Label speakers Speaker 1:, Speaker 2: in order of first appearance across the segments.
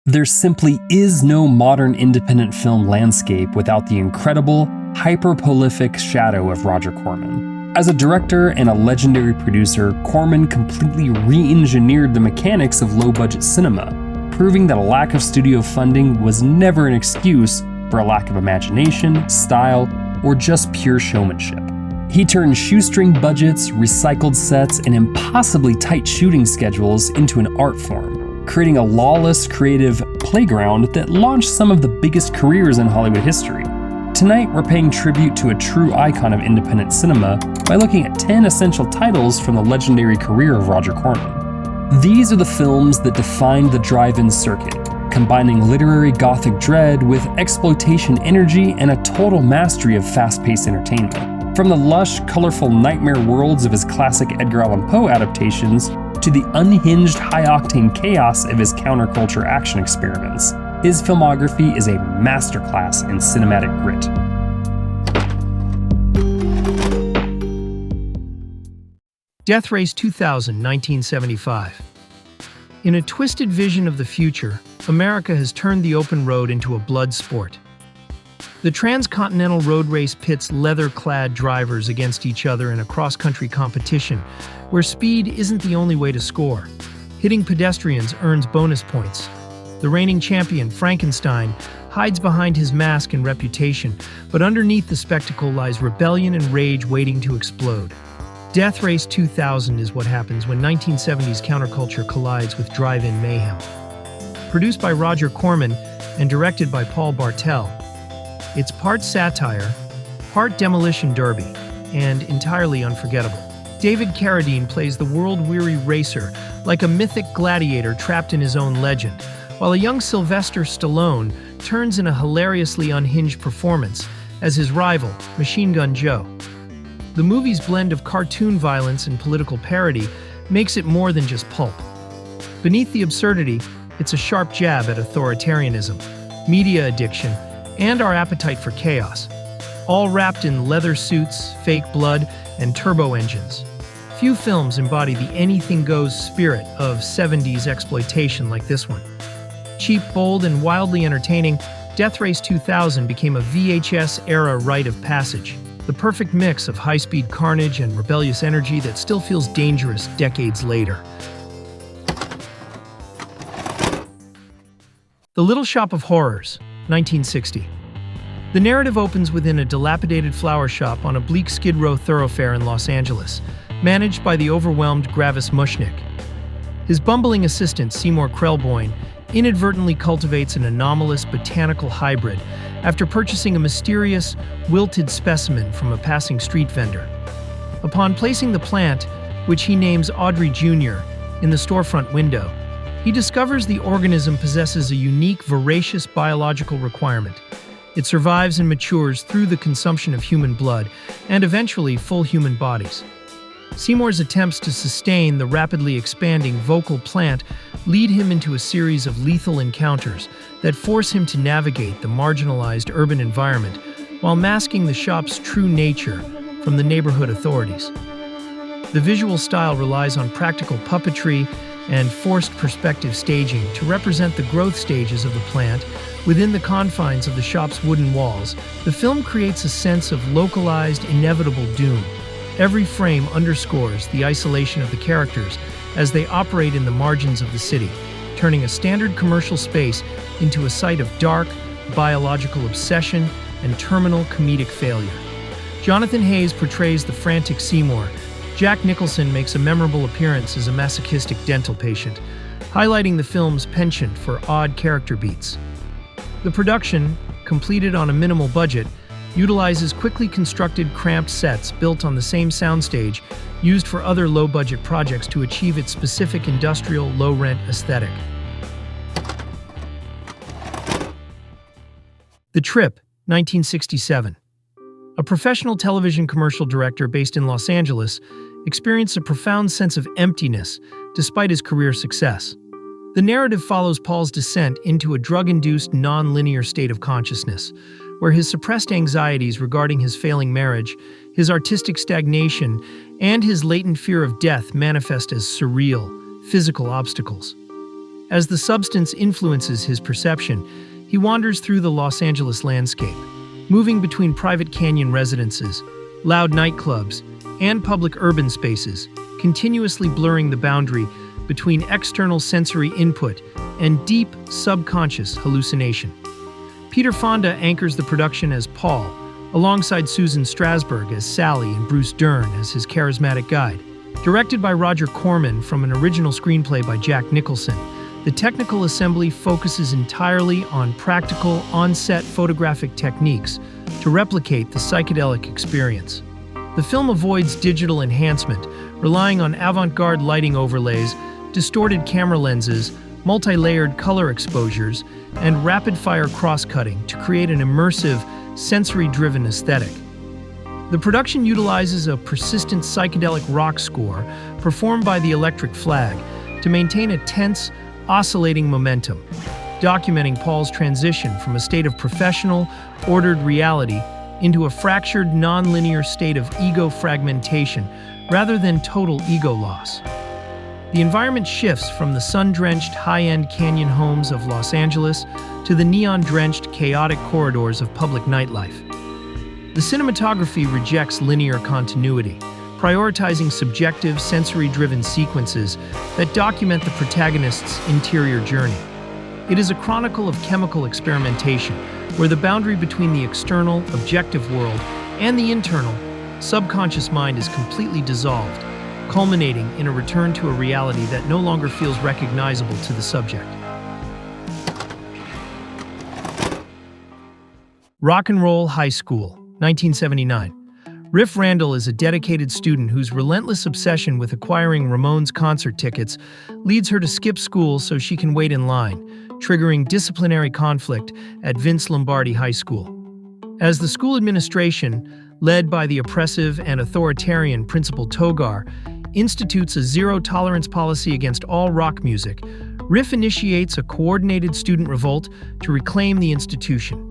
Speaker 1: There simply is no modern independent film landscape without the incredible, hyper-prolific shadow of Roger Corman. As a director and a legendary producer, Corman completely re-engineered the mechanics of low-budget cinema, proving that a lack of studio funding was never an excuse for a lack of imagination, style, or just pure showmanship. He turned shoestring budgets, recycled sets, and impossibly tight shooting schedules into an art form, creating a lawless, creative playground that launched some of the biggest careers in Hollywood history. Tonight, we're paying tribute to a true icon of independent cinema by looking at 10 essential titles from the legendary career of Roger Corman. These are the films that defined the drive-in circuit, combining literary Gothic dread with exploitation energy and a total mastery of fast-paced entertainment. From the lush, colorful nightmare worlds of his classic Edgar Allan Poe adaptations to the unhinged, high-octane chaos of his counterculture action experiments, his filmography is a masterclass in cinematic grit.
Speaker 2: Death Race 2000, 1975. In a twisted vision of the future, America has turned the open road into a blood sport. The transcontinental road race pits leather-clad drivers against each other in a cross-country competition, where speed isn't the only way to score. Hitting pedestrians earns bonus points. The reigning champion, Frankenstein, hides behind his mask and reputation, but underneath the spectacle lies rebellion and rage waiting to explode. Death Race 2000 is what happens when 1970s counterculture collides with drive-in mayhem. Produced by Roger Corman and directed by Paul Bartel, it's part satire, part demolition derby, and entirely unforgettable. David Carradine plays the world-weary racer like a mythic gladiator trapped in his own legend, while a young Sylvester Stallone turns in a hilariously unhinged performance as his rival, Machine Gun Joe. The movie's blend of cartoon violence and political parody makes it more than just pulp. Beneath the absurdity, it's a sharp jab at authoritarianism, media addiction, and our appetite for chaos, all wrapped in leather suits, fake blood, and turbo engines. Few films embody the anything-goes spirit of 70s exploitation like this one. Cheap, bold, and wildly entertaining, Death Race 2000 became a VHS-era rite of passage, the perfect mix of high-speed carnage and rebellious energy that still feels dangerous decades later. The Little Shop of Horrors, 1960. The narrative opens within a dilapidated flower shop on a bleak Skid Row thoroughfare in Los Angeles, managed by the overwhelmed Gravis Mushnick. His bumbling assistant, Seymour Krelboyne, inadvertently cultivates an anomalous botanical hybrid after purchasing a mysterious, wilted specimen from a passing street vendor. Upon placing the plant, which he names Audrey Jr., in the storefront window, he discovers the organism possesses a unique, voracious biological requirement. It survives and matures through the consumption of human blood and eventually full human bodies. Seymour's attempts to sustain the rapidly expanding vocal plant lead him into a series of lethal encounters that force him to navigate the marginalized urban environment while masking the shop's true nature from the neighborhood authorities. The visual style relies on practical puppetry and forced perspective staging to represent the growth stages of the plant within the confines of the shop's wooden walls. The film creates a sense of localized, inevitable doom. Every frame underscores the isolation of the characters as they operate in the margins of the city, turning a standard commercial space into a site of dark, biological obsession and terminal comedic failure. Jonathan Hayes portrays the frantic Seymour. Jack Nicholson makes a memorable appearance as a masochistic dental patient, highlighting the film's penchant for odd character beats. The production, completed on a minimal budget, utilizes quickly constructed, cramped sets built on the same soundstage used for other low-budget projects to achieve its specific industrial, low-rent aesthetic. The Trip, 1967. A professional television commercial director based in Los Angeles experienced a profound sense of emptiness despite his career success. The narrative follows Paul's descent into a drug-induced, non-linear state of consciousness, where his suppressed anxieties regarding his failing marriage, his artistic stagnation, and his latent fear of death manifest as surreal, physical obstacles. As the substance influences his perception, he wanders through the Los Angeles landscape, moving between private canyon residences, loud nightclubs, and public urban spaces, continuously blurring the boundary between external sensory input and deep, subconscious hallucination. Peter Fonda anchors the production as Paul, alongside Susan Strasberg as Sally and Bruce Dern as his charismatic guide. Directed by Roger Corman from an original screenplay by Jack Nicholson, the technical assembly focuses entirely on practical, on-set photographic techniques to replicate the psychedelic experience. The film avoids digital enhancement, relying on avant-garde lighting overlays, distorted camera lenses, multi-layered color exposures, and rapid-fire cross-cutting to create an immersive, sensory-driven aesthetic. The production utilizes a persistent psychedelic rock score performed by the Electric Flag to maintain a tense, oscillating momentum, documenting Paul's transition from a state of professional, ordered reality into a fractured, non-linear state of ego fragmentation rather than total ego loss. The environment shifts from the sun-drenched, high-end canyon homes of Los Angeles to the neon-drenched, chaotic corridors of public nightlife. The cinematography rejects linear continuity, prioritizing subjective, sensory-driven sequences that document the protagonist's interior journey. It is a chronicle of chemical experimentation, where the boundary between the external, objective world and the internal, subconscious mind is completely dissolved, culminating in a return to a reality that no longer feels recognizable to the subject. Rock and Roll High School, 1979. Riff Randall is a dedicated student whose relentless obsession with acquiring Ramones concert tickets leads her to skip school so she can wait in line, triggering disciplinary conflict at Vince Lombardi High School. As the school administration, led by the oppressive and authoritarian Principal Togar, institutes a zero-tolerance policy against all rock music, Riff initiates a coordinated student revolt to reclaim the institution.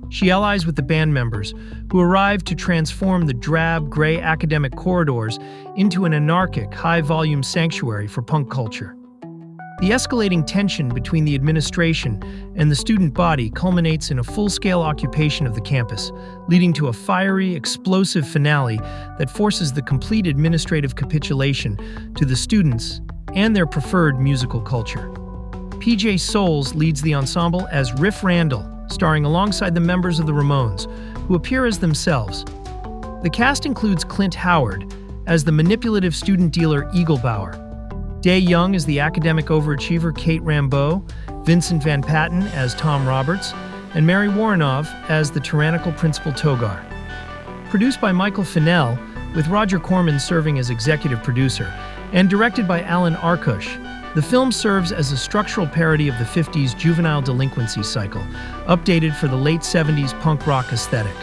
Speaker 2: She allies with the band members, who arrive to transform the drab, gray academic corridors into an anarchic, high-volume sanctuary for punk culture. The escalating tension between the administration and the student body culminates in a full-scale occupation of the campus, leading to a fiery, explosive finale that forces the complete administrative capitulation to the students and their preferred musical culture. PJ Soles leads the ensemble as Riff Randall, starring alongside the members of the Ramones, who appear as themselves. The cast includes Clint Howard as the manipulative student dealer Eaglebauer, Day Young as the academic overachiever Kate Rambeau, Vincent Van Patten as Tom Roberts, and Mary Woronov as the tyrannical Principal Togar. Produced by Michael Fennell, with Roger Corman serving as executive producer, and directed by Alan Arkush, the film serves as a structural parody of the 50s juvenile delinquency cycle, updated for the late 70s punk rock aesthetic.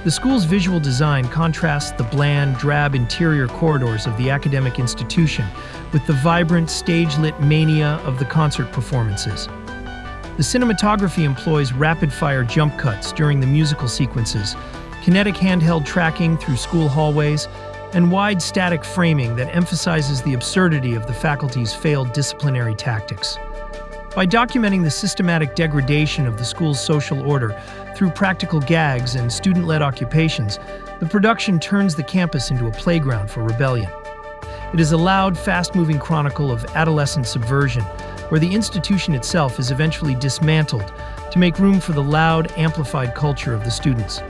Speaker 2: The school's visual design contrasts the bland, drab interior corridors of the academic institution with the vibrant, stage-lit mania of the concert performances. The cinematography employs rapid-fire jump cuts during the musical sequences, kinetic handheld tracking through school hallways, and wide static framing that emphasizes the absurdity of the faculty's failed disciplinary tactics. By documenting the systematic degradation of the school's social order through practical gags and student-led occupations, the production turns the campus into a playground for rebellion. It is a loud, fast-moving chronicle of adolescent subversion, where the institution itself is eventually dismantled to make room for the loud, amplified culture of the students.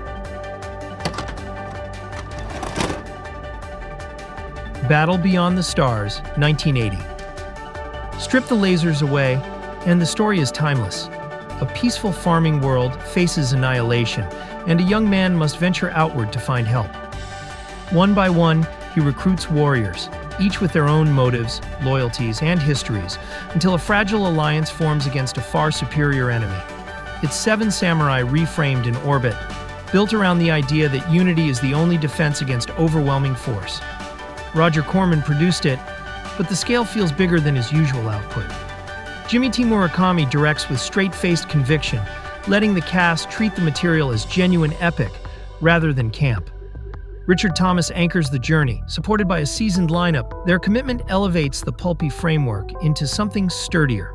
Speaker 2: Battle Beyond the Stars, 1980. Strip the lasers away, and the story is timeless. A peaceful farming world faces annihilation, and a young man must venture outward to find help. One by one, he recruits warriors, each with their own motives, loyalties, and histories, until a fragile alliance forms against a far superior enemy. It's 7 samurai reframed in orbit, built around the idea that unity is the only defense against overwhelming force. Roger Corman produced it, but the scale feels bigger than his usual output. Jimmy T. Murakami directs with straight-faced conviction, letting the cast treat the material as genuine epic rather than camp. Richard Thomas anchors the journey, supported by a seasoned lineup. Their commitment elevates the pulpy framework into something sturdier,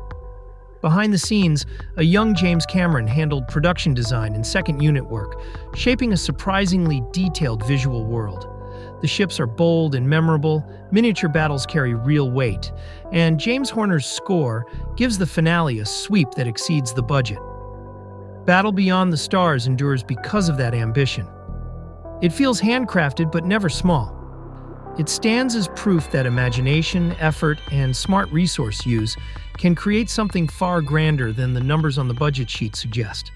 Speaker 2: Behind the scenes, a young James Cameron handled production design and second unit work, shaping a surprisingly detailed visual world. The ships are bold and memorable, miniature battles carry real weight, and James Horner's score gives the finale a sweep that exceeds the budget. Battle Beyond the Stars endures because of that ambition. It feels handcrafted but never small. It stands as proof that imagination, effort, and smart resource use can create something far grander than the numbers on the budget sheet suggest.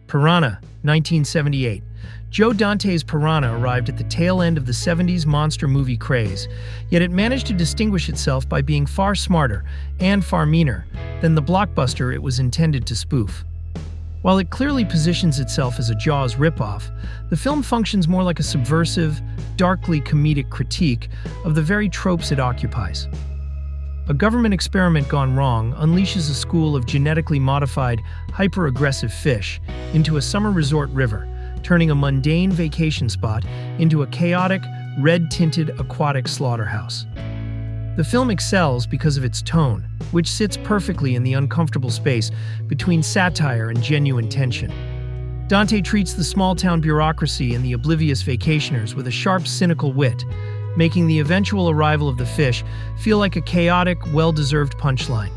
Speaker 2: Piranha, 1978. Joe Dante's Piranha arrived at the tail end of the 70s monster movie craze, yet it managed to distinguish itself by being far smarter and far meaner than the blockbuster it was intended to spoof. While it clearly positions itself as a Jaws ripoff, the film functions more like a subversive, darkly comedic critique of the very tropes it occupies. A government experiment gone wrong unleashes a school of genetically modified, hyper-aggressive fish into a summer resort river, turning a mundane vacation spot into a chaotic, red-tinted aquatic slaughterhouse. The film excels because of its tone, which sits perfectly in the uncomfortable space between satire and genuine tension. Dante treats the small-town bureaucracy and the oblivious vacationers with a sharp, cynical wit, making the eventual arrival of the fish feel like a chaotic, well-deserved punchline.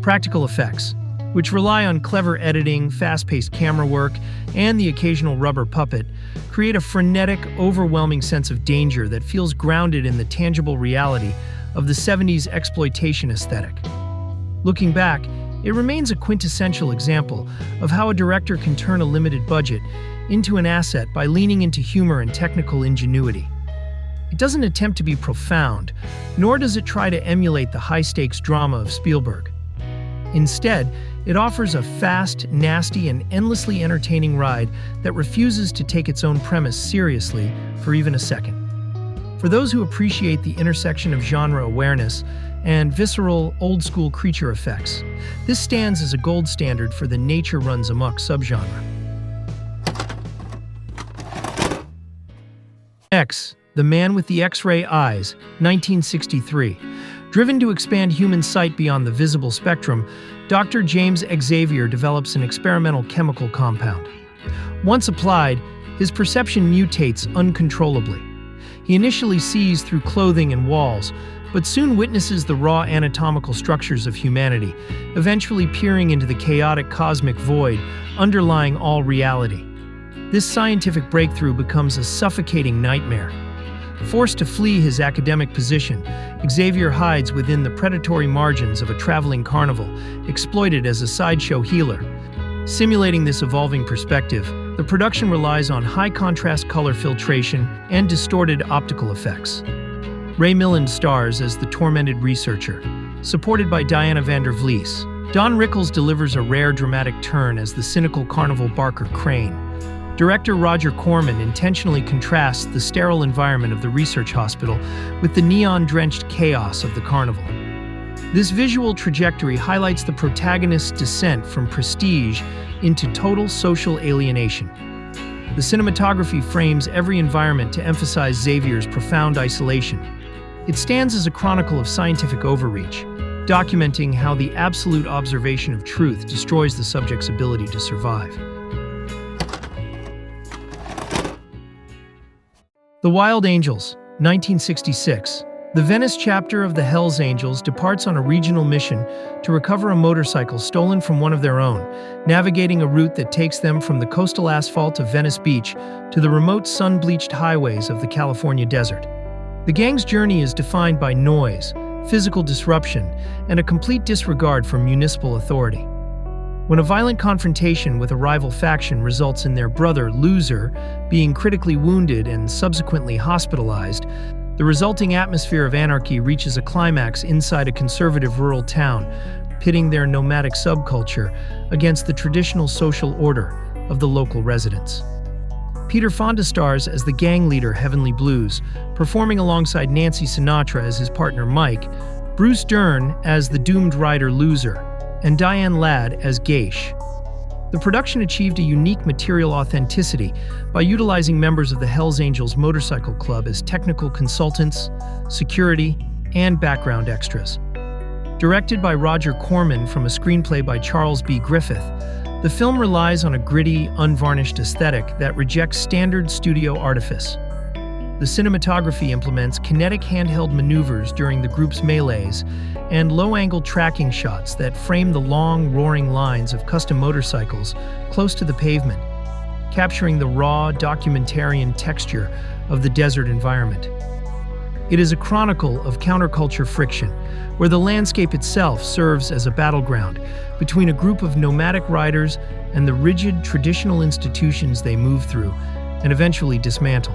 Speaker 2: Practical effects, which rely on clever editing, fast-paced camera work, and the occasional rubber puppet, create a frenetic, overwhelming sense of danger that feels grounded in the tangible reality of the 70s exploitation aesthetic. Looking back, it remains a quintessential example of how a director can turn a limited budget into an asset by leaning into humor and technical ingenuity. It doesn't attempt to be profound, nor does it try to emulate the high-stakes drama of Spielberg. Instead, it offers a fast, nasty, and endlessly entertaining ride that refuses to take its own premise seriously for even a second. For those who appreciate the intersection of genre awareness and visceral, old-school creature effects, this stands as a gold standard for the nature runs amok subgenre. X, The Man with the X-Ray Eyes, 1963. Driven to expand human sight beyond the visible spectrum, Dr. James Xavier develops an experimental chemical compound. Once applied, his perception mutates uncontrollably. He initially sees through clothing and walls, but soon witnesses the raw anatomical structures of humanity, eventually peering into the chaotic cosmic void underlying all reality. This scientific breakthrough becomes a suffocating nightmare. Forced to flee his academic position, Xavier hides within the predatory margins of a traveling carnival, exploited as a sideshow healer. Simulating this evolving perspective, the production relies on high-contrast color filtration and distorted optical effects. Ray Milland stars as the tormented researcher, supported by Diana van der Vlies. Don Rickles delivers a rare dramatic turn as the cynical carnival barker Crane. Director Roger Corman intentionally contrasts the sterile environment of the research hospital with the neon-drenched chaos of the carnival. This visual trajectory highlights the protagonist's descent from prestige into total social alienation. The cinematography frames every environment to emphasize Xavier's profound isolation. It stands as a chronicle of scientific overreach, documenting how the absolute observation of truth destroys the subject's ability to survive. The Wild Angels, 1966. The Venice chapter of the Hells Angels departs on a regional mission to recover a motorcycle stolen from one of their own, navigating a route that takes them from the coastal asphalt of Venice Beach to the remote sun-bleached highways of the California desert. The gang's journey is defined by noise, physical disruption, and a complete disregard for municipal authority. When a violent confrontation with a rival faction results in their brother, Loser, being critically wounded and subsequently hospitalized, the resulting atmosphere of anarchy reaches a climax inside a conservative rural town, pitting their nomadic subculture against the traditional social order of the local residents. Peter Fonda stars as the gang leader Heavenly Blues, performing alongside Nancy Sinatra as his partner Mike, Bruce Dern as the doomed rider Loser, and Diane Ladd as Geish. The production achieved a unique material authenticity by utilizing members of the Hells Angels Motorcycle Club as technical consultants, security, and background extras. Directed by Roger Corman from a screenplay by Charles B. Griffith, the film relies on a gritty, unvarnished aesthetic that rejects standard studio artifice. The cinematography implements kinetic handheld maneuvers during the group's melees and low-angle tracking shots that frame the long, roaring lines of custom motorcycles close to the pavement, capturing the raw, documentarian texture of the desert environment. It is a chronicle of counterculture friction, where the landscape itself serves as a battleground between a group of nomadic riders and the rigid, traditional institutions they move through and eventually dismantle.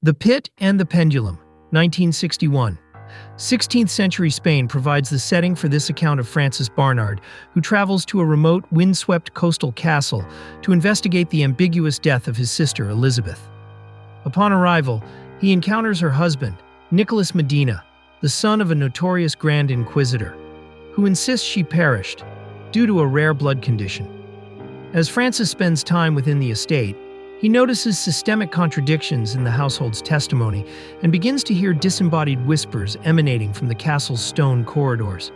Speaker 2: The Pit and the Pendulum, 1961. 16th century Spain provides the setting for this account of Francis Barnard, who travels to a remote, windswept coastal castle to investigate the ambiguous death of his sister, Elizabeth. Upon arrival, he encounters her husband, Nicholas Medina, the son of a notorious Grand Inquisitor, who insists she perished due to a rare blood condition. As Francis spends time within the estate, he notices systemic contradictions in the household's testimony and begins to hear disembodied whispers emanating from the castle's stone corridors.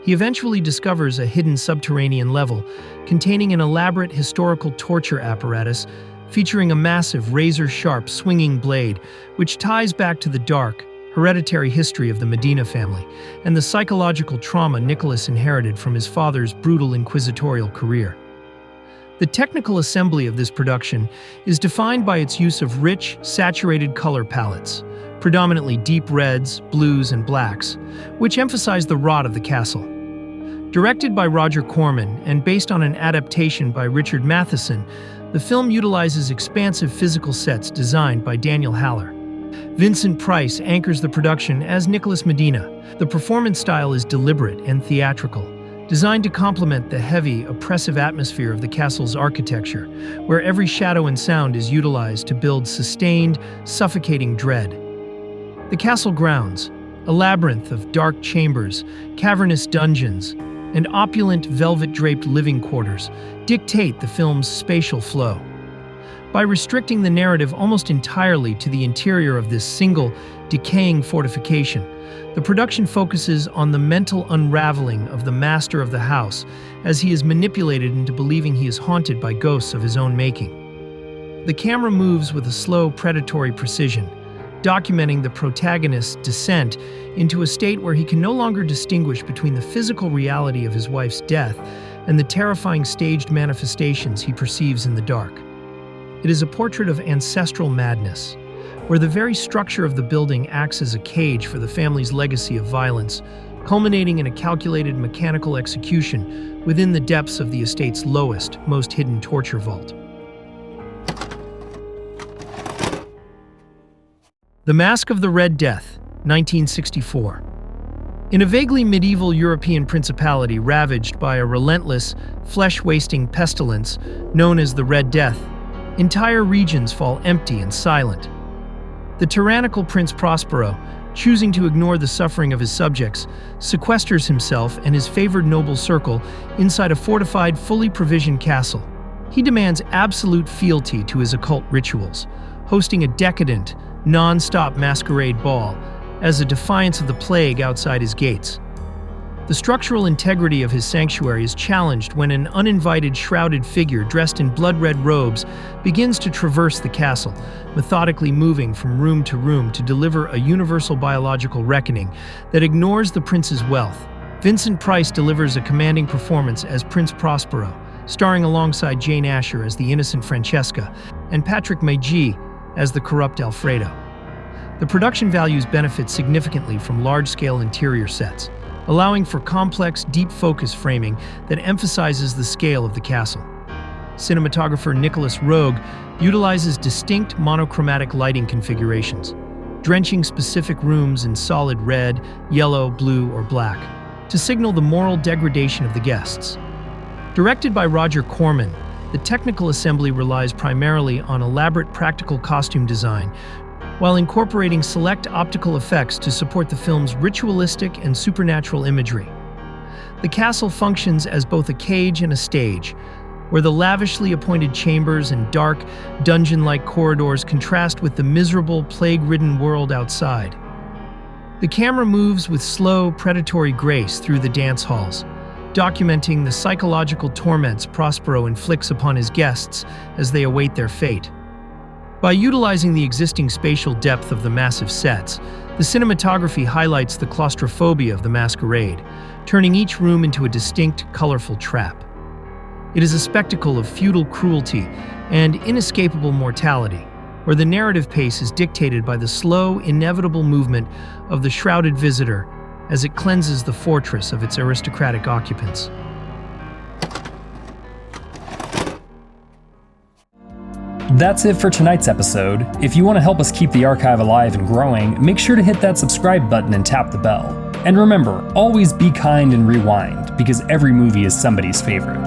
Speaker 2: He eventually discovers a hidden subterranean level containing an elaborate historical torture apparatus featuring a massive razor-sharp swinging blade which ties back to the dark, hereditary history of the Medina family and the psychological trauma Nicholas inherited from his father's brutal inquisitorial career. The technical assembly of this production is defined by its use of rich, saturated color palettes, predominantly deep reds, blues, and blacks, which emphasize the rot of the castle. Directed by Roger Corman and based on an adaptation by Richard Matheson, the film utilizes expansive physical sets designed by Daniel Haller. Vincent Price anchors the production as Nicholas Medina. The performance style is deliberate and theatrical, designed to complement the heavy, oppressive atmosphere of the castle's architecture, where every shadow and sound is utilized to build sustained, suffocating dread. The castle grounds, a labyrinth of dark chambers, cavernous dungeons, and opulent velvet-draped living quarters, dictate the film's spatial flow. By restricting the narrative almost entirely to the interior of this single, decaying fortification, the production focuses on the mental unraveling of the master of the house as he is manipulated into believing he is haunted by ghosts of his own making. The camera moves with a slow, predatory precision, documenting the protagonist's descent into a state where he can no longer distinguish between the physical reality of his wife's death and the terrifying staged manifestations he perceives in the dark. It is a portrait of ancestral madness, where the very structure of the building acts as a cage for the family's legacy of violence, culminating in a calculated mechanical execution within the depths of the estate's lowest, most hidden torture vault. The Masque of the Red Death, 1964. In a vaguely medieval European principality ravaged by a relentless, flesh-wasting pestilence known as the Red Death, entire regions fall empty and silent. The tyrannical Prince Prospero, choosing to ignore the suffering of his subjects, sequesters himself and his favored noble circle inside a fortified, fully provisioned castle. He demands absolute fealty to his occult rituals, hosting a decadent, non-stop masquerade ball as a defiance of the plague outside his gates. The structural integrity of his sanctuary is challenged when an uninvited shrouded figure dressed in blood-red robes begins to traverse the castle, methodically moving from room to deliver a universal biological reckoning that ignores the prince's wealth. Vincent Price delivers a commanding performance as Prince Prospero, starring alongside Jane Asher as the innocent Francesca and Patrick Magee as the corrupt Alfredo. The production values benefit significantly from large-scale interior sets, allowing for complex, deep-focus framing that emphasizes the scale of the castle. Cinematographer Nicholas Roeg utilizes distinct monochromatic lighting configurations, drenching specific rooms in solid red, yellow, blue, or black, to signal the moral degradation of the guests. Directed by Roger Corman, the technical assembly relies primarily on elaborate practical costume design, while incorporating select optical effects to support the film's ritualistic and supernatural imagery. The castle functions as both a cage and a stage, where the lavishly appointed chambers and dark, dungeon-like corridors contrast with the miserable, plague-ridden world outside. The camera moves with slow, predatory grace through the dance halls, documenting the psychological torments Prospero inflicts upon his guests as they await their fate. By utilizing the existing spatial depth of the massive sets, the cinematography highlights the claustrophobia of the masquerade, turning each room into a distinct, colorful trap. It is a spectacle of feudal cruelty and inescapable mortality, where the narrative pace is dictated by the slow, inevitable movement of the shrouded visitor as it cleanses the fortress of its aristocratic occupants.
Speaker 1: That's it for tonight's episode. If you want to help us keep the archive alive and growing, make sure to hit that subscribe button and tap the bell. And remember, always be kind and rewind, because every movie is somebody's favorite.